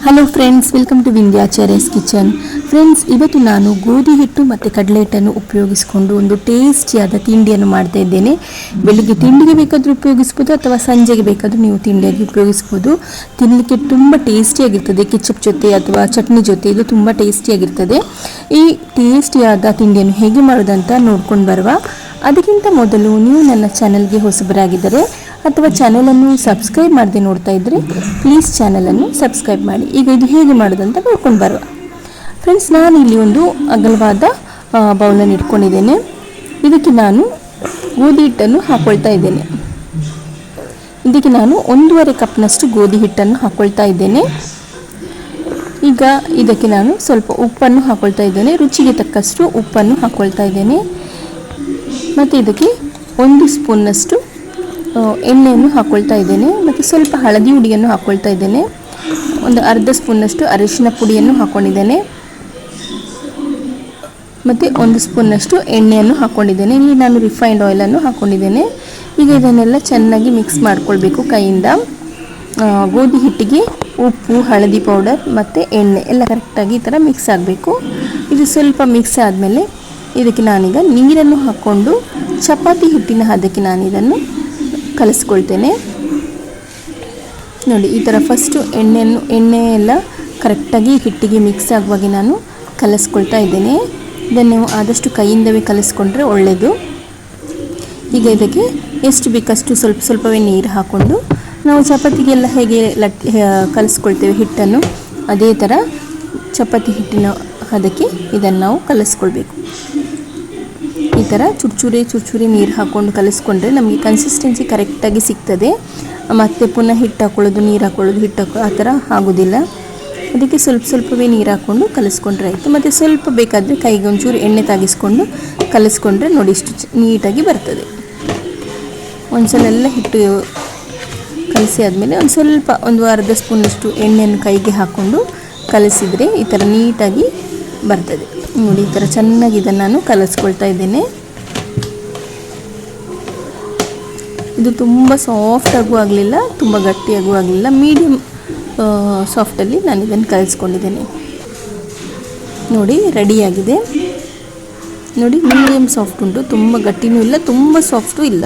Hello friends, welcome to Vindhyacharya's kitchen. Friends, ಇವತ್ತು ನಾನು ಗೋಧಿ ಹಿಟ್ಟು ಮತ್ತು ಕಡಲೆ ಹಿಟ್ಟನ್ನು ಉಪಯೋಗಿಸಿಕೊಂಡು ಒಂದು ಟೇಸ್ಟಿಯಾದ ತಿಂಡಿಯನ್ನು ಮಾಡ್ತಾ ಇದ್ದೇನೆ. ಬೆಳಿಗ್ಗೆ ತಿಂಡಿಗೆ ಬೇಕಾದರೂ ಉಪಯೋಗಿಸ್ಬೋದು ಅಥವಾ ಸಂಜೆಗೆ ಬೇಕಾದರೂ ನೀವು ತಿಂಡಿಯಾಗಿ ಉಪಯೋಗಿಸ್ಬೋದು. ತಿನ್ನಲಿಕ್ಕೆ ತುಂಬ ಟೇಸ್ಟಿಯಾಗಿರ್ತದೆ. ಕೆಚಪ್ ಜೊತೆ ಅಥವಾ ಚಟ್ನಿ ಜೊತೆ ಇದು ತುಂಬ ಟೇಸ್ಟಿಯಾಗಿರ್ತದೆ. ಈ ಟೇಸ್ಟಿಯಾದ ತಿಂಡಿಯನ್ನು ಹೇಗೆ ಮಾಡೋದಂತ ನೋಡ್ಕೊಂಡು ಬರುವ. ಅದಕ್ಕಿಂತ ಮೊದಲು ನೀವು ನನ್ನ ಚಾನಲ್ಗೆ ಹೊಸಬರಾಗಿದ್ದರೆ ಅಥವಾ ಚಾನಲನ್ನು ಸಬ್ಸ್ಕ್ರೈಬ್ ಮಾಡದೆ ನೋಡ್ತಾ ಇದ್ದರೆ ಪ್ಲೀಸ್ ಚಾನಲನ್ನು ಸಬ್ಸ್ಕ್ರೈಬ್ ಮಾಡಿ. ಈಗ ಇದು ಹೇಗೆ ಮಾಡೋದಂತ ನೋಡ್ಕೊಂಡು ಬರುವ. ಫ್ರೆಂಡ್ಸ್, ನಾನು ಇಲ್ಲಿ ಒಂದು ಅಗಲವಾದ ಬೌಲನ್ನು ಇಟ್ಕೊಂಡಿದ್ದೇನೆ. ಇದಕ್ಕೆ ನಾನು ಗೋಧಿ ಹಿಟ್ಟನ್ನು ಹಾಕ್ಕೊಳ್ತಾ ಇದ್ದೇನೆ. ಇದಕ್ಕೆ ನಾನು 1.5 ಕಪ್ನಷ್ಟು ಗೋಧಿ ಹಿಟ್ಟನ್ನು ಹಾಕ್ಕೊಳ್ತಾ ಇದ್ದೇನೆ. ಈಗ ಇದಕ್ಕೆ ನಾನು ಸ್ವಲ್ಪ ಉಪ್ಪನ್ನು ಹಾಕ್ಕೊಳ್ತಾ ಇದ್ದೇನೆ. ರುಚಿಗೆ ತಕ್ಕಷ್ಟು ಉಪ್ಪನ್ನು ಹಾಕ್ಕೊಳ್ತಾ ಇದ್ದೇನೆ. ಮತ್ತು ಇದಕ್ಕೆ 1 ಸ್ಪೂನ್ನಷ್ಟು ಎಣ್ಣೆಯನ್ನು ಹಾಕ್ಕೊಳ್ತಾ ಇದ್ದೇನೆ. ಮತ್ತು ಸ್ವಲ್ಪ ಹಳದಿ ಹುಡಿಯನ್ನು ಹಾಕ್ಕೊಳ್ತಾ ಇದ್ದೇನೆ. ಒಂದು ಅರ್ಧ ಸ್ಪೂನ್ನಷ್ಟು ಅರಿಶಿನ ಪುಡಿಯನ್ನು ಹಾಕ್ಕೊಂಡಿದ್ದೇನೆ. ಮತ್ತು 1 ಸ್ಪೂನ್ನಷ್ಟು ಎಣ್ಣೆಯನ್ನು ಹಾಕ್ಕೊಂಡಿದ್ದೇನೆ. ಇಲ್ಲಿ ನಾನು ರಿಫೈನ್ಡ್ ಆಯಿಲನ್ನು ಹಾಕ್ಕೊಂಡಿದ್ದೇನೆ. ಈಗ ಇದನ್ನೆಲ್ಲ ಚೆನ್ನಾಗಿ ಮಿಕ್ಸ್ ಮಾಡ್ಕೊಳ್ಬೇಕು ಕೈಯಿಂದ. ಗೋಧಿ ಹಿಟ್ಟಿಗೆ ಉಪ್ಪು, ಹಳದಿ ಪೌಡರ್ ಮತ್ತು ಎಣ್ಣೆ ಎಲ್ಲ ಕರೆಕ್ಟಾಗಿ ಈ ಥರ ಮಿಕ್ಸ್ ಆಗಬೇಕು. ಇದು ಸ್ವಲ್ಪ ಮಿಕ್ಸ್ ಆದಮೇಲೆ ಇದಕ್ಕೆ ನಾನೀಗ ನೀರನ್ನು ಹಾಕ್ಕೊಂಡು ಚಪಾತಿ ಹಿಟ್ಟಿನ ಹದಕ್ಕೆ ನಾನಿದನ್ನು ಕಲಿಸ್ಕೊಳ್ತೇನೆ. ನೋಡಿ, ಈ ಥರ ಫಸ್ಟು ಎಣ್ಣೆ ಎಲ್ಲ ಕರೆಕ್ಟಾಗಿ ಹಿಟ್ಟಿಗೆ ಮಿಕ್ಸ್ ಆಗುವಾಗೆ ನಾನು ಕಲಿಸ್ಕೊಳ್ತಾ ಇದ್ದೇನೆ. ಇದನ್ನು ನೀವು ಆದಷ್ಟು ಕೈಯಿಂದವೇ ಕಲಿಸ್ಕೊಂಡ್ರೆ ಒಳ್ಳೆಯದು. ಈಗ ಇದಕ್ಕೆ ಎಷ್ಟು ಬೇಕಷ್ಟು ಸ್ವಲ್ಪವೇ ನೀರು ಹಾಕ್ಕೊಂಡು ನಾವು ಚಪಾತಿಗೆಲ್ಲ ಹೇಗೆ ಕಲಿಸ್ಕೊಳ್ತೇವೆ ಹಿಟ್ಟನ್ನು, ಅದೇ ಥರ ಚಪಾತಿ ಹಿಟ್ಟಿನ ಹದಕ್ಕೆ ಇದನ್ನು ನಾವು ಕಲಿಸ್ಕೊಳ್ಬೇಕು. ಈ ಥರ ಚುರ್ಚುರಿ ನೀರು ಹಾಕ್ಕೊಂಡು ಕಲಿಸ್ಕೊಂಡ್ರೆ ನಮಗೆ ಕನ್ಸಿಸ್ಟೆನ್ಸಿ ಕರೆಕ್ಟಾಗಿ ಸಿಗ್ತದೆ. ಮತ್ತು ಪುನಃ ಹಿಟ್ಟು ಹಾಕ್ಕೊಳ್ಳೋದು, ನೀರು ಹಾಕ್ಕೊಳ್ಳೋದು, ಹಿಟ್ಟು ಹಾಕೊಳ್ಳೋದು ಆ ಥರ ಆಗೋದಿಲ್ಲ. ಅದಕ್ಕೆ ಸ್ವಲ್ಪವೇ ನೀರು ಹಾಕ್ಕೊಂಡು ಕಲಿಸ್ಕೊಂಡ್ರೆ ಆಯಿತು. ಮತ್ತು ಸ್ವಲ್ಪ ಬೇಕಾದರೆ ಕೈಗೆ ಒಂಚೂರು ಎಣ್ಣೆ ತಾಗಿಸ್ಕೊಂಡು ಕಲಿಸ್ಕೊಂಡ್ರೆ ನೋಡಿ ಇಷ್ಟು ನೀಟಾಗಿ ಬರ್ತದೆ. ಒಂದ್ಸಲ ಎಲ್ಲ ಹಿಟ್ಟು ಕಲಸಿ ಆದಮೇಲೆ ಒಂದು ಅರ್ಧ ಸ್ಪೂನಷ್ಟು ಎಣ್ಣೆಯನ್ನು ಕೈಗೆ ಹಾಕ್ಕೊಂಡು ಕಲಿಸಿದರೆ ಈ ಥರ ನೀಟಾಗಿ ಬರ್ತದೆ. ನೋಡಿ, ಈ ಥರ ಚೆನ್ನಾಗಿ ಇದನ್ನು ನಾನು ಕಲಿಸ್ಕೊಳ್ತಾ ಇದ್ದೇನೆ. ಇದು ತುಂಬ ಸಾಫ್ಟಾಗೂ ಆಗಲಿಲ್ಲ, ತುಂಬ ಗಟ್ಟಿಯಾಗೂ ಆಗಲಿಲ್ಲ, ಮೀಡಿಯಮ್ ಸಾಫ್ಟಲ್ಲಿ ನಾನು ಇದನ್ನು ಕಲಿಸ್ಕೊಂಡಿದ್ದೇನೆ. ನೋಡಿ, ರೆಡಿಯಾಗಿದೆ. ನೋಡಿ, ಮೀಡಿಯಮ್ ಸಾಫ್ಟ್ ಉಂಟು, ತುಂಬ ಗಟ್ಟಿನೂ ಇಲ್ಲ, ತುಂಬ ಸಾಫ್ಟು ಇಲ್ಲ.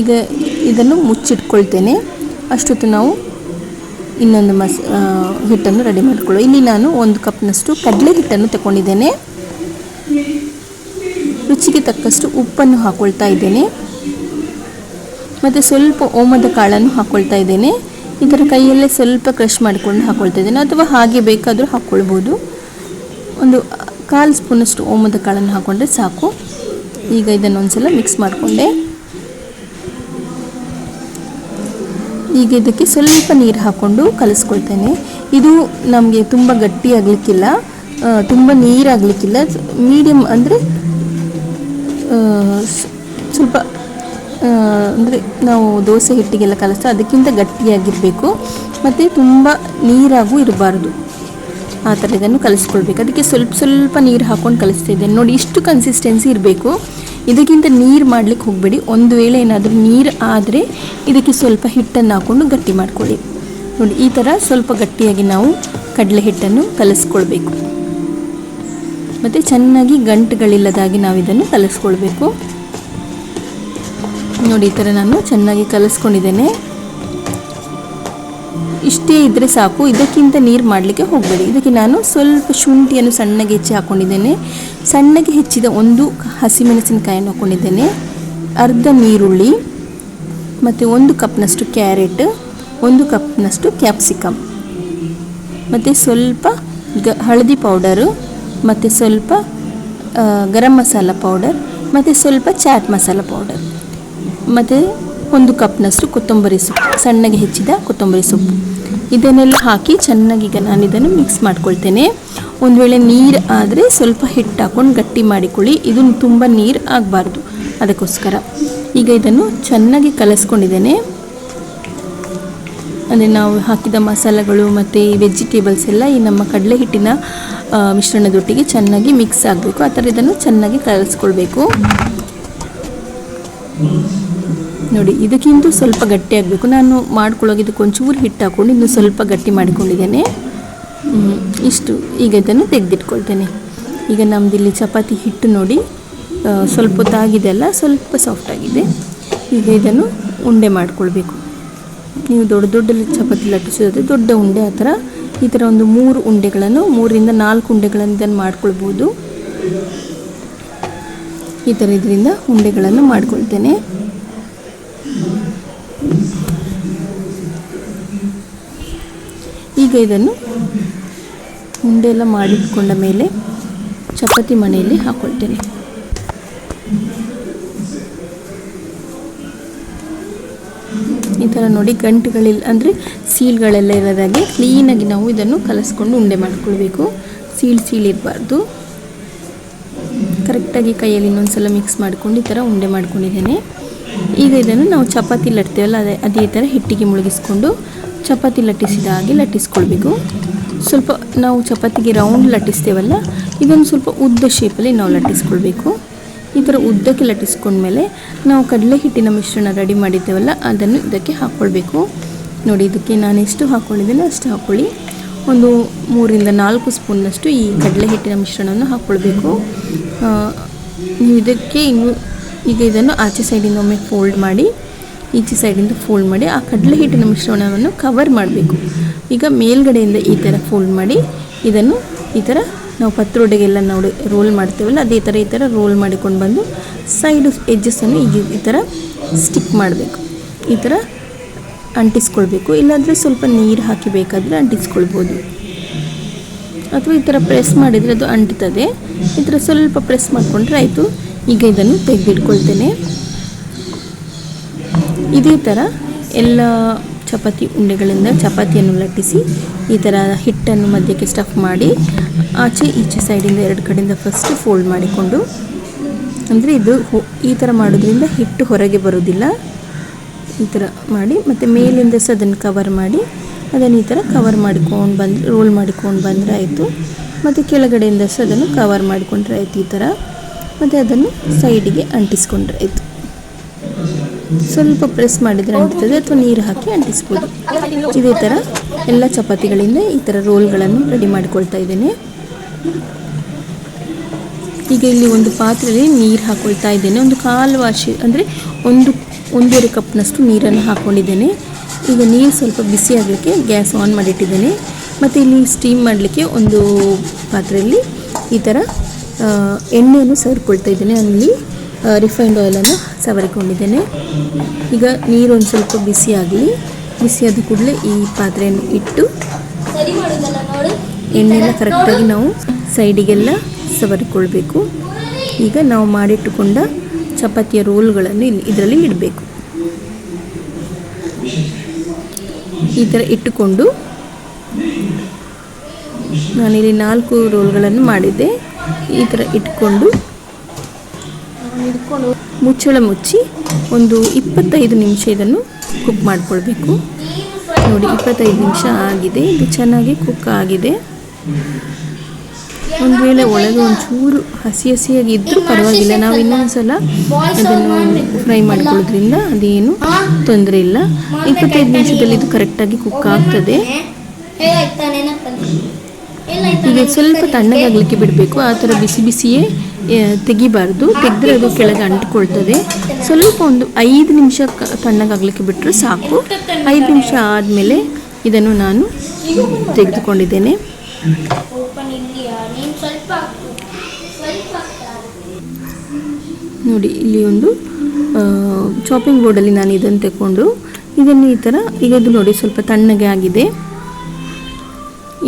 ಈಗ ಇದನ್ನು ಮುಚ್ಚಿಟ್ಕೊಳ್ತೇನೆ. ಅಷ್ಟೊತ್ತು ನಾವು ಇನ್ನೊಂದು ಹಿಟ್ಟನ್ನು ರೆಡಿ ಮಾಡಿಕೊಳ್ಳೋ. ಇಲ್ಲಿ ನಾನು 1 ಕಪ್ನಷ್ಟು ಕಡಲೆ ಹಿಟ್ಟನ್ನು ತಗೊಂಡಿದ್ದೇನೆ. ರುಚಿಗೆ ತಕ್ಕಷ್ಟು ಉಪ್ಪನ್ನು ಹಾಕ್ಕೊಳ್ತಾ ಇದ್ದೇನೆ. ಮತ್ತು ಸ್ವಲ್ಪ ಓಮದ ಕಾಳನ್ನು ಹಾಕ್ಕೊಳ್ತಾ ಇದ್ದೇನೆ. ಈ ಥರ ಕೈಯಲ್ಲೇ ಸ್ವಲ್ಪ ಕ್ರಷ್ ಮಾಡಿಕೊಂಡು ಹಾಕ್ಕೊಳ್ತಾ ಇದ್ದೇನೆ, ಅಥವಾ ಹಾಗೆ ಬೇಕಾದರೂ ಹಾಕ್ಕೊಳ್ಬೋದು. ಒಂದು 1/4 ಸ್ಪೂನಷ್ಟು ಓಮದ ಕಾಳನ್ನು ಹಾಕ್ಕೊಂಡ್ರೆ ಸಾಕು. ಈಗ ಇದನ್ನು ಒಂದ್ಸಲ ಮಿಕ್ಸ್ ಮಾಡಿಕೊಂಡೆ. ಈಗ ಇದಕ್ಕೆ ಸ್ವಲ್ಪ ನೀರು ಹಾಕ್ಕೊಂಡು ಕಲಿಸ್ಕೊಳ್ತೇನೆ. ಇದು ನಮಗೆ ತುಂಬ ಗಟ್ಟಿ ಆಗಲಿಕ್ಕಿಲ್ಲ, ತುಂಬ ನೀರಾಗಲಿಕ್ಕಿಲ್ಲ, ಮೀಡಿಯಮ್ ಅಂದರೆ ಸ್ವಲ್ಪ ಅಂದರೆ ನಾವು ದೋಸೆ ಹಿಟ್ಟಿಗೆಲ್ಲ ಕಲಿಸ್ತಾ ಅದಕ್ಕಿಂತ ಗಟ್ಟಿಯಾಗಿರಬೇಕು. ಮತ್ತು ತುಂಬ ನೀರಾಗೂ ಇರಬಾರ್ದು, ಆ ಥರ ಇದನ್ನು ಕಲಿಸ್ಕೊಳ್ಬೇಕು. ಅದಕ್ಕೆ ಸ್ವಲ್ಪ ನೀರು ಹಾಕ್ಕೊಂಡು ಕಲಿಸ್ತಾ ಇದ್ದೇನೆ. ನೋಡಿ, ಇಷ್ಟು ಕನ್ಸಿಸ್ಟೆನ್ಸಿ ಇರಬೇಕು. ಇದಕ್ಕಿಂತ ನೀರು ಮಾಡಲಿಕ್ಕೆ ಹೋಗಬೇಡಿ. ಒಂದು ವೇಳೆ ಏನಾದರೂ ನೀರು ಆದರೆ ಇದಕ್ಕೆ ಸ್ವಲ್ಪ ಹಿಟ್ಟನ್ನು ಹಾಕ್ಕೊಂಡು ಗಟ್ಟಿ ಮಾಡ್ಕೊಳ್ಳಿ. ನೋಡಿ, ಈ ಥರ ಸ್ವಲ್ಪ ಗಟ್ಟಿಯಾಗಿ ನಾವು ಕಡಲೆ ಹಿಟ್ಟನ್ನು ಕಲಿಸ್ಕೊಳ್ಬೇಕು. ಮತ್ತು ಚೆನ್ನಾಗಿ ಗಂಟುಗಳಿಲ್ಲದಾಗಿ ನಾವು ಇದನ್ನು ಕಲಿಸ್ಕೊಳ್ಬೇಕು. ನೋಡಿ, ಈ ಥರ ನಾನು ಚೆನ್ನಾಗಿ ಕಲಿಸ್ಕೊಂಡಿದ್ದೇನೆ. ಇಷ್ಟೇ ಇದ್ದರೆ ಸಾಕು, ಇದಕ್ಕಿಂತ ನೀರು ಮಾಡಲಿಕ್ಕೆ ಹೋಗಬೇಡಿ. ಇದಕ್ಕೆ ನಾನು ಸ್ವಲ್ಪ ಶುಂಠಿಯನ್ನು ಸಣ್ಣಗೆ ಹೆಚ್ಚಿ ಹಾಕ್ಕೊಂಡಿದ್ದೇನೆ. ಸಣ್ಣಗೆ ಹೆಚ್ಚಿದ 1 ಹಸಿಮೆಣಸಿನಕಾಯನ್ನು ಹಾಕ್ಕೊಂಡಿದ್ದೇನೆ, ಅರ್ಧ ನೀರುಳ್ಳಿ, ಮತ್ತು 1 ಕಪ್ನಷ್ಟು ಕ್ಯಾರೆಟ್, 1 ಕಪ್ನಷ್ಟು ಕ್ಯಾಪ್ಸಿಕಮ್, ಮತ್ತು ಸ್ವಲ್ಪ ಹಳದಿ ಪೌಡರು, ಮತ್ತು ಸ್ವಲ್ಪ ಗರಂ ಮಸಾಲ ಪೌಡರ್, ಮತ್ತು ಸ್ವಲ್ಪ ಚಾಟ್ ಮಸಾಲ ಪೌಡರ್, ಮತ್ತು 1 ಕಪ್ನಷ್ಟು ಕೊತ್ತಂಬರಿ ಸೊಪ್ಪು, ಸಣ್ಣಗೆ ಹೆಚ್ಚಿದ ಕೊತ್ತಂಬರಿ ಸೊಪ್ಪು. ಇದನ್ನೆಲ್ಲ ಹಾಕಿ ಚೆನ್ನಾಗಿ ಈಗ ನಾನು ಇದನ್ನು ಮಿಕ್ಸ್ ಮಾಡ್ಕೊಳ್ತೇನೆ. ಒಂದು ವೇಳೆ ನೀರು ಆದರೆ ಸ್ವಲ್ಪ ಹಿಟ್ಟು ಹಾಕ್ಕೊಂಡು ಗಟ್ಟಿ ಮಾಡಿಕೊಳ್ಳಿ. ಇದು ತುಂಬ ನೀರು ಆಗಬಾರ್ದು, ಅದಕ್ಕೋಸ್ಕರ. ಈಗ ಇದನ್ನು ಚೆನ್ನಾಗಿ ಕಲಿಸ್ಕೊಂಡಿದ್ದೇನೆ. ಅಂದರೆ ನಾವು ಹಾಕಿದ ಮಸಾಲೆಗಳು ಮತ್ತು ಈ ವೆಜಿಟೇಬಲ್ಸ್ ಎಲ್ಲ ಈ ನಮ್ಮ ಕಡಲೆ ಹಿಟ್ಟಿನ ಮಿಶ್ರಣದೊಟ್ಟಿಗೆ ಚೆನ್ನಾಗಿ ಮಿಕ್ಸ್ ಆಗಬೇಕು. ಆ ಥರ ಇದನ್ನು ಚೆನ್ನಾಗಿ ಕಲಿಸ್ಕೊಳ್ಬೇಕು. ನೋಡಿ, ಇದಕ್ಕಿಂತ ಸ್ವಲ್ಪ ಗಟ್ಟಿ ಆಗಬೇಕು. ನಾನು ಮಾಡ್ಕೊಳ್ಳೋಕೆ ಇದಕ್ಕೆ ಒಂಚೂರು ಹಿಟ್ಟು ಹಾಕ್ಕೊಂಡು ಇನ್ನೂ ಸ್ವಲ್ಪ ಗಟ್ಟಿ ಮಾಡಿಕೊಂಡಿದ್ದೇನೆ. ಇಷ್ಟು. ಈಗ ಇದನ್ನು ತೆಗೆದಿಟ್ಕೊಳ್ತೇನೆ. ಈಗ ನಮ್ಮದಿಲ್ಲಿ ಚಪಾತಿ ಹಿಟ್ಟು ನೋಡಿ ಸ್ವಲ್ಪ ಹೊತ್ತಾಗಿದೆ ಅಲ್ಲ, ಸ್ವಲ್ಪ ಸಾಫ್ಟ್ ಆಗಿದೆ. ಈಗ ಇದನ್ನು ಉಂಡೆ ಮಾಡ್ಕೊಳ್ಬೇಕು. ನೀವು ದೊಡ್ಡ ದೊಡ್ಡ ಚಪಾತಿ ಲಟ್ಟಿಸೋದಾದರೆ ದೊಡ್ಡ ಉಂಡೆ ಆ ಥರ ಈ ಥರ ಒಂದು 3 ಉಂಡೆಗಳನ್ನು 3ರಿಂದ 4 ಉಂಡೆಗಳನ್ನು ಇದನ್ನು ಮಾಡ್ಕೊಳ್ಬೋದು. ಈ ಥರ ಇದರಿಂದ ಉಂಡೆಗಳನ್ನು ಮಾಡ್ಕೊಳ್ತೇನೆ. ಈಗ ಇದನ್ನು ಉಂಡೆ ಎಲ್ಲ ಮಾಡಿಟ್ಕೊಂಡ ಮೇಲೆ ಚಪಾತಿ ಮಣೆಯಲ್ಲಿ ಹಾಕ್ಕೊಳ್ತೇನೆ. ಈ ಥರ ನೋಡಿ ಗಂಟುಗಳಿಲ್ಲ ಅಂದರೆ ಸೀಲ್ಗಳೆಲ್ಲ ಇರೋದಾಗೆ ಕ್ಲೀನಾಗಿ ನಾವು ಇದನ್ನು ಕಲಸ್ಕೊಂಡು ಉಂಡೆ ಮಾಡ್ಕೊಳ್ಬೇಕು. ಸೀಲ್ ಇರಬಾರ್ದು. ಕರೆಕ್ಟಾಗಿ ಕೈಯಲ್ಲಿ ಇನ್ನೊಂದು ಸಲ ಮಿಕ್ಸ್ ಮಾಡ್ಕೊಂಡು ಈ ಥರ ಉಂಡೆ ಮಾಡ್ಕೊಂಡಿದ್ದೇನೆ. ಈಗ ಇದನ್ನು ನಾವು ಚಪಾತಿ ಲಟ್ತೇವಲ್ಲ ಅದೇ ಥರ ಹಿಟ್ಟಿಗೆ ಮುಳುಗಿಸ್ಕೊಂಡು ಚಪಾತಿ ಲಟ್ಟಿಸಿದ ಹಾಗೆ ಲಟ್ಟಿಸ್ಕೊಳ್ಬೇಕು. ಸ್ವಲ್ಪ ನಾವು ಚಪಾತಿಗೆ ರೌಂಡ್ ಲಟ್ಟಿಸ್ತೇವಲ್ಲ, ಇದನ್ನು ಸ್ವಲ್ಪ ಉದ್ದ ಶೇಪಲ್ಲಿ ನಾವು ಲಟ್ಟಿಸ್ಕೊಳ್ಬೇಕು. ಈ ಥರ ಉದ್ದಕ್ಕೆ ಲಟ್ಟಿಸ್ಕೊಂಡ್ಮೇಲೆ ನಾವು ಕಡಲೆ ಹಿಟ್ಟಿನ ಮಿಶ್ರಣ ರೆಡಿ ಮಾಡಿದ್ದೇವಲ್ಲ ಅದನ್ನು ಇದಕ್ಕೆ ಹಾಕ್ಕೊಳ್ಬೇಕು. ನೋಡಿ, ಇದಕ್ಕೆ ನಾನು ಎಷ್ಟು ಹಾಕ್ಕೊಂಡಿದ್ದೇನೆ ಅಷ್ಟು ಹಾಕ್ಕೊಳ್ಳಿ. ಒಂದು 3ರಿಂದ 4 ಸ್ಪೂನ್ನಷ್ಟು ಈ ಕಡಲೆ ಹಿಟ್ಟಿನ ಮಿಶ್ರಣವನ್ನು ಹಾಕ್ಕೊಳ್ಬೇಕು. ನೀವು ಇದಕ್ಕೆ ಈಗ ಇದನ್ನು ಆಚೆ ಸೈಡಿಂದ ಒಮ್ಮೆ ಫೋಲ್ಡ್ ಮಾಡಿ, ಈಚೆ ಸೈಡಿಂದ ಫೋಲ್ಡ್ ಮಾಡಿ ಆ ಕಡಲೆ ಹಿಟ್ಟಿನ ಮಿಶ್ರಣವನ್ನು ಕವರ್ ಮಾಡಬೇಕು. ಈಗ ಮೇಲ್ಗಡೆಯಿಂದ ಈ ಥರ ಫೋಲ್ಡ್ ಮಾಡಿ ಇದನ್ನು ಈ ಥರ ನಾವು ಪತ್ರೊಡೆಗೆಲ್ಲ ನಾವು ರೋಲ್ ಮಾಡ್ತೇವಲ್ಲ ಅದೇ ಥರ ಈ ಥರ ರೋಲ್ ಮಾಡಿಕೊಂಡು ಬಂದು ಸೈಡು ಎಡ್ಜಸ್ಸನ್ನು ಈ ಥರ ಸ್ಟಿಕ್ ಮಾಡಬೇಕು. ಈ ಥರ ಅಂಟಿಸ್ಕೊಳ್ಬೇಕು. ಇಲ್ಲಾಂದರೆ ಸ್ವಲ್ಪ ನೀರು ಹಾಕಿ ಬೇಕಾದರೆ ಅಂಟಿಸ್ಕೊಳ್ಬೋದು, ಅಥವಾ ಈ ಥರ ಪ್ರೆಸ್ ಮಾಡಿದರೆ ಅದು ಅಂಟ್ತದೆ. ಈ ಥರ ಸ್ವಲ್ಪ ಪ್ರೆಸ್ ಮಾಡಿಕೊಂಡ್ರೆ ಆಯಿತು. ಈಗ ಇದನ್ನು ತೆಗೆದಿಟ್ಕೊಳ್ತೇನೆ. ಇದೇ ಥರ ಎಲ್ಲ ಚಪಾತಿ ಉಂಡೆಗಳಿಂದ ಚಪಾತಿಯನ್ನು ಲಟ್ಟಿಸಿ ಈ ಥರ ಹಿಟ್ಟನ್ನು ಮಧ್ಯಕ್ಕೆ ಸ್ಟಫ್ ಮಾಡಿ ಆಚೆ ಈಚೆ ಸೈಡಿಂದ 2 ಕಡೆಯಿಂದ ಫಸ್ಟ್ ಫೋಲ್ಡ್ ಮಾಡಿಕೊಂಡು, ಅಂದರೆ ಇದು ಈ ಥರ ಮಾಡೋದ್ರಿಂದ ಹಿಟ್ಟು ಹೊರಗೆ ಬರೋದಿಲ್ಲ. ಈ ಥರ ಮಾಡಿ ಮತ್ತು ಮೇಲಿಂದ ಸಹ ಅದನ್ನು ಕವರ್ ಮಾಡಿ ಅದನ್ನು ಈ ಥರ ಕವರ್ ಮಾಡ್ಕೊಂಡು ಬಂದು ರೋಲ್ ಮಾಡಿಕೊಂಡು ಬಂದರೆ ಆಯಿತು. ಮತ್ತು ಕೆಳಗಡೆಯಿಂದ ಸಹ ಅದನ್ನು ಕವರ್ ಮಾಡಿಕೊಂಡ್ರೆ ಆಯಿತು ಈ ಥರ. ಮತ್ತು ಅದನ್ನು ಸೈಡಿಗೆ ಅಂಟಿಸ್ಕೊಂಡ್ರೆ ಆಯಿತು. ಸ್ವಲ್ಪ ಪ್ರೆಸ್ ಮಾಡಿದರೆ ಅಂಟ್ತದೆ, ಅಥವಾ ನೀರು ಹಾಕಿ ಅಂಟಿಸ್ಬೋದು. ಇದೇ ಥರ ಎಲ್ಲ ಚಪಾತಿಗಳಿಂದ ಈ ಥರ ರೋಲ್ಗಳನ್ನು ರೆಡಿ ಮಾಡಿಕೊಳ್ತಾ ಇದ್ದೇನೆ. ಈಗ ಇಲ್ಲಿ ಒಂದು ಪಾತ್ರೆಯಲ್ಲಿ ನೀರು ಹಾಕ್ಕೊಳ್ತಾ ಇದ್ದೇನೆ. ಒಂದು 1/4 ವಾಶಿ ಅಂದರೆ 1.5 ಕಪ್ನಷ್ಟು ನೀರನ್ನು ಹಾಕ್ಕೊಂಡಿದ್ದೇನೆ. ಈಗ ನೀರು ಸ್ವಲ್ಪ ಬಿಸಿ ಆಗಲಿಕ್ಕೆ ಗ್ಯಾಸ್ ಆನ್ ಮಾಡಿಟ್ಟಿದ್ದೇನೆ. ಮತ್ತು ಇಲ್ಲಿ ಸ್ಟೀಮ್ ಮಾಡಲಿಕ್ಕೆ ಒಂದು ಪಾತ್ರೆಯಲ್ಲಿ ಈ ಥರ ಎಣ್ಣೆಯನ್ನು ಸವರಿಕೊಳ್ತಾ ಇದ್ದೇನೆ. ಅಲ್ಲಿ ರಿಫೈನ್ಡ್ ಆಯಿಲನ್ನು ಸವರಿಕೊಂಡಿದ್ದೇನೆ. ಈಗ ನೀರು ಒಂದು ಸ್ವಲ್ಪ ಬಿಸಿಯಾದ ಕೂಡಲೇ ಈ ಪಾತ್ರೆಯನ್ನು ಇಟ್ಟು ಎಣ್ಣೆನ ಕರೆಕ್ಟಾಗಿ ನಾವು ಸೈಡಿಗೆಲ್ಲ ಸವರಿಕೊಳ್ಬೇಕು. ಈಗ ನಾವು ಮಾಡಿಟ್ಟುಕೊಂಡ ಚಪಾತಿಯ ರೋಲ್ಗಳನ್ನು ಇದರಲ್ಲಿ ಇಡಬೇಕು. ಈ ಥರ ಇಟ್ಟುಕೊಂಡು ನಾನಿಲ್ಲಿ 4 ರೋಲ್ಗಳನ್ನು ಮಾಡಿದ್ದೆ. ಈ ಥರ ಇಟ್ಕೊಂಡು ಮುಚ್ಚಳ ಮುಚ್ಚಿ ಒಂದು 25 ನಿಮಿಷ ಇದನ್ನು ಕುಕ್ ಮಾಡಿಕೊಳ್ಬೇಕು. ನೋಡಿ, 25 ನಿಮಿಷ ಆಗಿದೆ. ಇದು ಚೆನ್ನಾಗಿ ಕುಕ್ ಆಗಿದೆ. ಒಂದು ವೇಳೆ ಒಳಗೆ ಒಂಚೂರು ಹಸಿಯಾಗಿ ಇದ್ದರೂ ಪರವಾಗಿಲ್ಲ, ನಾವು ಇನ್ನೊಂದು ಸಲ ಅದನ್ನು ಫ್ರೈ ಮಾಡ್ಕೊಳ್ಳೋದ್ರಿಂದ ಅದೇನು ತೊಂದರೆ ಇಲ್ಲ. 25 ನಿಮಿಷದಲ್ಲಿ ಇದು ಕರೆಕ್ಟಾಗಿ ಕುಕ್ ಆಗ್ತದೆ. ಈಗ ಸ್ವಲ್ಪ ತಣ್ಣಗಾಗಲಿಕ್ಕೆ ಬಿಡಬೇಕು. ಆ ಥರ ಬಿಸಿಯೇ ತೆಗಿಬಾರ್ದು, ತೆಗೆದ್ರೆ ಅದು ಕೆಳಗೆ ಅಂಟ್ಕೊಳ್ತದೆ. ಸ್ವಲ್ಪ ಒಂದು 5 ನಿಮಿಷ ತಣ್ಣಗಾಗಲಿಕ್ಕೆ ಬಿಟ್ಟರೆ ಸಾಕು. 5 ನಿಮಿಷ ಆದಮೇಲೆ ಇದನ್ನು ನಾನು ತೆಗೆದುಕೊಂಡಿದ್ದೇನೆ. ನೋಡಿ, ಇಲ್ಲಿ ಒಂದು ಚಾಪಿಂಗ್ ಬೋರ್ಡಲ್ಲಿ ನಾನು ಇದನ್ನು ತಗೊಂಡು ಇದನ್ನು ಈ ಥರ, ಈಗ ಅದು ನೋಡಿ ಸ್ವಲ್ಪ ತಣ್ಣಗೆ ಆಗಿದೆ.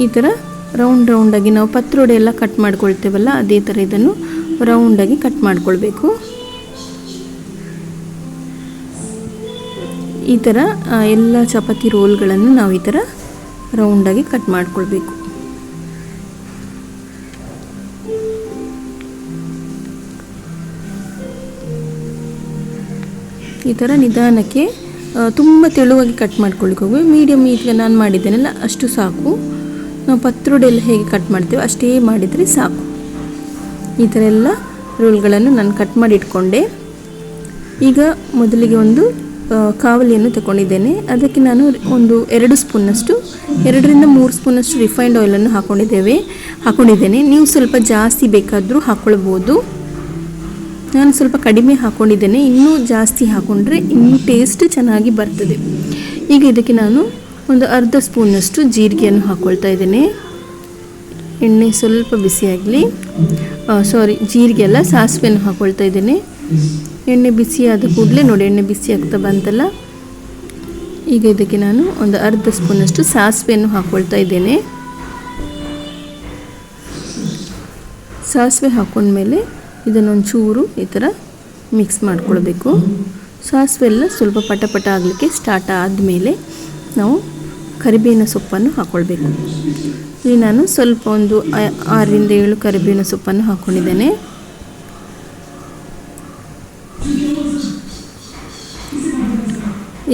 ಈ ಥರ ರೌಂಡಾಗಿ ನಾವು ಪತ್ರೊಡೆ ಎಲ್ಲ ಕಟ್ ಮಾಡ್ಕೊಳ್ತೇವಲ್ಲ ಅದೇ ಥರ ಇದನ್ನು ರೌಂಡಾಗಿ ಕಟ್ ಮಾಡ್ಕೊಳ್ಬೇಕು. ಈ ಥರ ಎಲ್ಲ ಚಪಾತಿ ರೋಲ್ಗಳನ್ನು ನಾವು ಈ ಥರ ರೌಂಡಾಗಿ ಕಟ್ ಮಾಡ್ಕೊಳ್ಬೇಕು. ಈ ಥರ ನಿಧಾನಕ್ಕೆ ತುಂಬ ತೆಳುವಾಗಿ ಕಟ್ ಮಾಡ್ಕೊಳ್ಳಿಕ್ಕೆ ಹೋಗಿ ಮೀಡಿಯಮ್ ಈಗ ನಾನು ಮಾಡಿದ್ದೇನಲ್ಲ ಅಷ್ಟು ಸಾಕು. ನಾವು ಪತ್ರೊಡೆ ಎಲ್ಲ ಹೇಗೆ ಕಟ್ ಮಾಡ್ತೇವೆ ಅಷ್ಟೇ ಮಾಡಿದರೆ ಸಾಕು. ಈ ಥರ ಎಲ್ಲ ರೋಲ್ಗಳನ್ನು ನಾನು ಕಟ್ ಮಾಡಿ ಇಟ್ಕೊಂಡೆ. ಈಗ ಮೊದಲಿಗೆ ಒಂದು ಕಾವಲಿಯನ್ನು ತಗೊಂಡಿದ್ದೇನೆ. ಅದಕ್ಕೆ ನಾನು ಒಂದು 2 ಸ್ಪೂನಷ್ಟು 2ರಿಂದ 3 ಸ್ಪೂನಷ್ಟು ರಿಫೈನ್ಡ್ ಆಯಿಲನ್ನು ಹಾಕ್ಕೊಂಡಿದ್ದೇನೆ. ನೀವು ಸ್ವಲ್ಪ ಜಾಸ್ತಿ ಬೇಕಾದರೂ ಹಾಕ್ಕೊಳ್ಬೋದು. ನಾನು ಸ್ವಲ್ಪ ಕಡಿಮೆ ಹಾಕ್ಕೊಂಡಿದ್ದೇನೆ. ಇನ್ನೂ ಜಾಸ್ತಿ ಹಾಕ್ಕೊಂಡ್ರೆ ಇನ್ನೂ ಟೇಸ್ಟ್ ಚೆನ್ನಾಗಿ ಬರ್ತದೆ. ಈಗ ಇದಕ್ಕೆ ನಾನು ಒಂದು ಅರ್ಧ ಸ್ಪೂನಷ್ಟು ಜೀರಿಗೆಯನ್ನು ಹಾಕ್ಕೊಳ್ತಾ ಇದ್ದೇನೆ. ಎಣ್ಣೆ ಸ್ವಲ್ಪ ಬಿಸಿಯಾಗಲಿ. ಜೀರಿಗೆ ಅಲ್ಲ, ಸಾಸಿವೆಯನ್ನು ಹಾಕ್ಕೊಳ್ತಾ ಇದ್ದೇನೆ. ಎಣ್ಣೆ ಬಿಸಿಯಾದ ಕೂಡಲೇ ನೋಡಿ, ಎಣ್ಣೆ ಬಿಸಿ ಆಗ್ತಾ ಬಂತಲ್ಲ. ಈಗ ಇದಕ್ಕೆ ನಾನು ಒಂದು ಅರ್ಧ ಸ್ಪೂನಷ್ಟು ಸಾಸಿವೆಯನ್ನು ಹಾಕ್ಕೊಳ್ತಾ ಇದ್ದೇನೆ. ಸಾಸಿವೆ ಹಾಕ್ಕೊಂಡ್ಮೇಲೆ ಇದನ್ನೊಂಚೂರು ಈ ಥರ ಮಿಕ್ಸ್ ಮಾಡ್ಕೊಳ್ಬೇಕು. ಸಾಸಿವೆ ಎಲ್ಲ ಸ್ವಲ್ಪ ಪಟ ಆಗಲಿಕ್ಕೆ ಸ್ಟಾರ್ಟ್ ಆದಮೇಲೆ ನಾವು ಕರಿಬೇವಿನ ಸೊಪ್ಪನ್ನು ಹಾಕ್ಕೊಳ್ಬೇಕು. ಇಲ್ಲಿ ನಾನು ಸ್ವಲ್ಪ ಒಂದು 6ರಿಂದ 7 ಕರಿಬೇವಿನ ಸೊಪ್ಪನ್ನು ಹಾಕ್ಕೊಂಡಿದ್ದೇನೆ.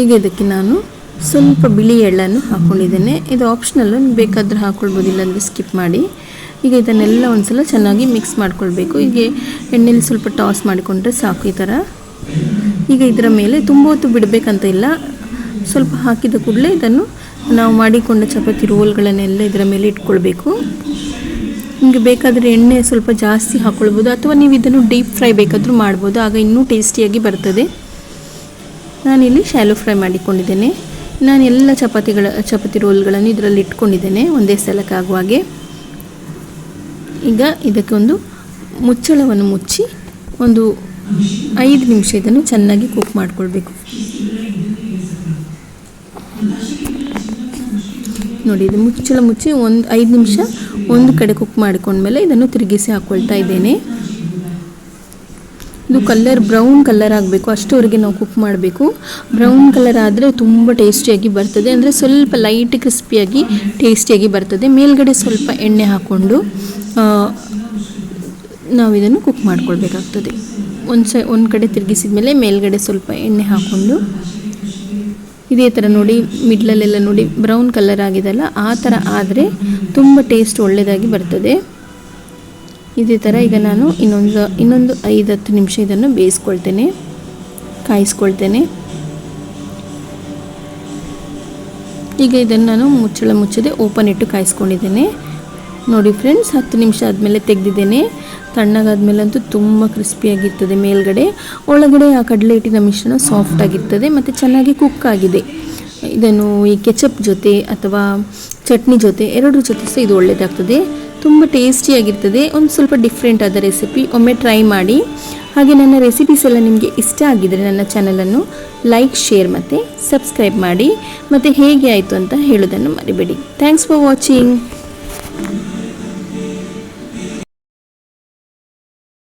ಈಗ ಇದಕ್ಕೆ ನಾನು ಸ್ವಲ್ಪ ಬಿಳಿ ಎಳ್ಳನ್ನು ಹಾಕ್ಕೊಂಡಿದ್ದೇನೆ. ಇದು ಆಪ್ಷನಲ್, ಬೇಕಾದರೆ ಹಾಕ್ಕೊಳ್ಬೋದು, ಇಲ್ಲಾಂದರೆ ಸ್ಕಿಪ್ ಮಾಡಿ. ಈಗ ಇದನ್ನೆಲ್ಲ ಒಂದ್ಸಲ ಚೆನ್ನಾಗಿ ಮಿಕ್ಸ್ ಮಾಡ್ಕೊಳ್ಬೇಕು. ಈಗ ಎಣ್ಣೆಲಿ ಸ್ವಲ್ಪ ಟಾಸ್ ಮಾಡಿಕೊಂಡ್ರೆ ಸಾಕು ಈ ಥರ. ಈಗ ಇದರ ಮೇಲೆ ತುಂಬ ಹೊತ್ತು ಬಿಡಬೇಕಂತ ಇಲ್ಲ. ಸ್ವಲ್ಪ ಹಾಕಿದ ಕೂಡಲೇ ಇದನ್ನು ನಾವು ಮಾಡಿಕೊಂಡ ಚಪಾತಿ ರೋಲ್ಗಳನ್ನೆಲ್ಲ ಇದರ ಮೇಲೆ ಇಟ್ಕೊಳ್ಬೇಕು. ನಿಮಗೆ ಬೇಕಾದರೆ ಎಣ್ಣೆ ಸ್ವಲ್ಪ ಜಾಸ್ತಿ ಹಾಕ್ಕೊಳ್ಬೋದು, ಅಥವಾ ನೀವು ಇದನ್ನು ಡೀಪ್ ಫ್ರೈ ಬೇಕಾದರೂ ಮಾಡ್ಬೋದು, ಆಗ ಇನ್ನೂ ಟೇಸ್ಟಿಯಾಗಿ ಬರ್ತದೆ. ನಾನಿಲ್ಲಿ ಶಾಲೋ ಫ್ರೈ ಮಾಡಿಕೊಂಡಿದ್ದೇನೆ. ನಾನು ಎಲ್ಲ ಚಪಾತಿ ರೋಲ್ಗಳನ್ನು ಇದರಲ್ಲಿ ಇಟ್ಕೊಂಡಿದ್ದೇನೆ ಒಂದೇ ಸಲಕ್ಕಾಗುವಾಗೆ. ಈಗ ಇದಕ್ಕೆ ಒಂದು ಮುಚ್ಚಳವನ್ನು ಮುಚ್ಚಿ ಒಂದು 5 ನಿಮಿಷ ಇದನ್ನು ಚೆನ್ನಾಗಿ ಕುಕ್ ಮಾಡಿಕೊಳ್ಬೇಕು. ನೋಡಿ, ಇದು ಮುಚ್ಚಳ ಮುಚ್ಚಿ ಒಂದು 5 ನಿಮಿಷ ಒಂದು ಕಡೆ ಕುಕ್ ಮಾಡಿಕೊಂಡ್ಮೇಲೆ ಇದನ್ನು ತಿರುಗಿಸಿ ಹಾಕ್ಕೊಳ್ತಾ ಇದ್ದೇನೆ. ಇದು ಬ್ರೌನ್ ಕಲರ್ ಆಗಬೇಕು, ಅಷ್ಟವರೆಗೆ ನಾವು ಕುಕ್ ಮಾಡಬೇಕು. ಬ್ರೌನ್ ಕಲರ್ ಆದರೆ ತುಂಬ ಟೇಸ್ಟಿಯಾಗಿ ಬರ್ತದೆ, ಅಂದರೆ ಸ್ವಲ್ಪ ಲೈಟ್ ಕ್ರಿಸ್ಪಿಯಾಗಿ ಟೇಸ್ಟಿಯಾಗಿ ಬರ್ತದೆ. ಮೇಲ್ಗಡೆ ಸ್ವಲ್ಪ ಎಣ್ಣೆ ಹಾಕ್ಕೊಂಡು ನಾವು ಇದನ್ನು ಕುಕ್ ಮಾಡ್ಕೊಳ್ಬೇಕಾಗ್ತದೆ. ಒಂದು ಕಡೆ ತಿರುಗಿಸಿದ ಮೇಲೆ ಮೇಲ್ಗಡೆ ಸ್ವಲ್ಪ ಎಣ್ಣೆ ಹಾಕ್ಕೊಂಡು ಇದೇ ಥರ ನೋಡಿ, ಮಿಡ್ಲಲ್ಲೆಲ್ಲ ನೋಡಿ ಬ್ರೌನ್ ಕಲರ್ ಆಗಿದೆಲ್ಲ, ಆ ಥರ ಆದರೆ ತುಂಬ ಟೇಸ್ಟ್ ಒಳ್ಳೆಯದಾಗಿ ಬರ್ತದೆ. ಇದೇ ಥರ ಈಗ ನಾನು ಇನ್ನೊಂದು 5-10 ನಿಮಿಷ ಇದನ್ನು ಕಾಯಿಸ್ಕೊಳ್ತೇನೆ. ಈಗ ಇದನ್ನು ನಾನು ಮುಚ್ಚಳ ಮುಚ್ಚದೆ ಓಪನ್ ಇಟ್ಟು ಕಾಯಿಸ್ಕೊಂಡಿದ್ದೇನೆ. ನೋಡಿ ಫ್ರೆಂಡ್ಸ್, 10 ನಿಮಿಷ ಆದಮೇಲೆ ತೆಗೆದಿದ್ದೇನೆ. ತಣ್ಣಗಾದ್ಮೇಲೆ ಅಂತೂ ತುಂಬ ಕ್ರಿಸ್ಪಿಯಾಗಿರ್ತದೆ ಮೇಲ್ಗಡೆ, ಒಳಗಡೆ ಆ ಕಡಲೆ ಹಿಟ್ಟಿನ ಮಿಶ್ರಣ ಸಾಫ್ಟ್ ಆಗಿರ್ತದೆ ಮತ್ತು ಚೆನ್ನಾಗಿ ಕುಕ್ ಆಗಿದೆ. ಇದನ್ನು ಈ ಕೆಚಪ್ ಜೊತೆ ಅಥವಾ ಚಟ್ನಿ ಜೊತೆ 2 ಜೊತೆ ಸಹ ಇದು ಒಳ್ಳೆಯದಾಗ್ತದೆ. ತುಂಬ ಟೇಸ್ಟಿಯಾಗಿರ್ತದೆ. ಒಂದು ಸ್ವಲ್ಪ ಡಿಫ್ರೆಂಟ್ ಆದ ರೆಸಿಪಿ, ಒಮ್ಮೆ ಟ್ರೈ ಮಾಡಿ. ಹಾಗೆ ನನ್ನ ರೆಸಿಪೀಸ್ ಎಲ್ಲ ನಿಮಗೆ ಇಷ್ಟ ಆಗಿದ್ದರೆ ನನ್ನ ಚಾನಲನ್ನು ಲೈಕ್, ಶೇರ್ ಮತ್ತು ಸಬ್ಸ್ಕ್ರೈಬ್ ಮಾಡಿ. ಮತ್ತು ಹೇಗೆ ಆಯಿತು ಅಂತ ಹೇಳೋದನ್ನು ಮರಿಬೇಡಿ. Thanks for watching.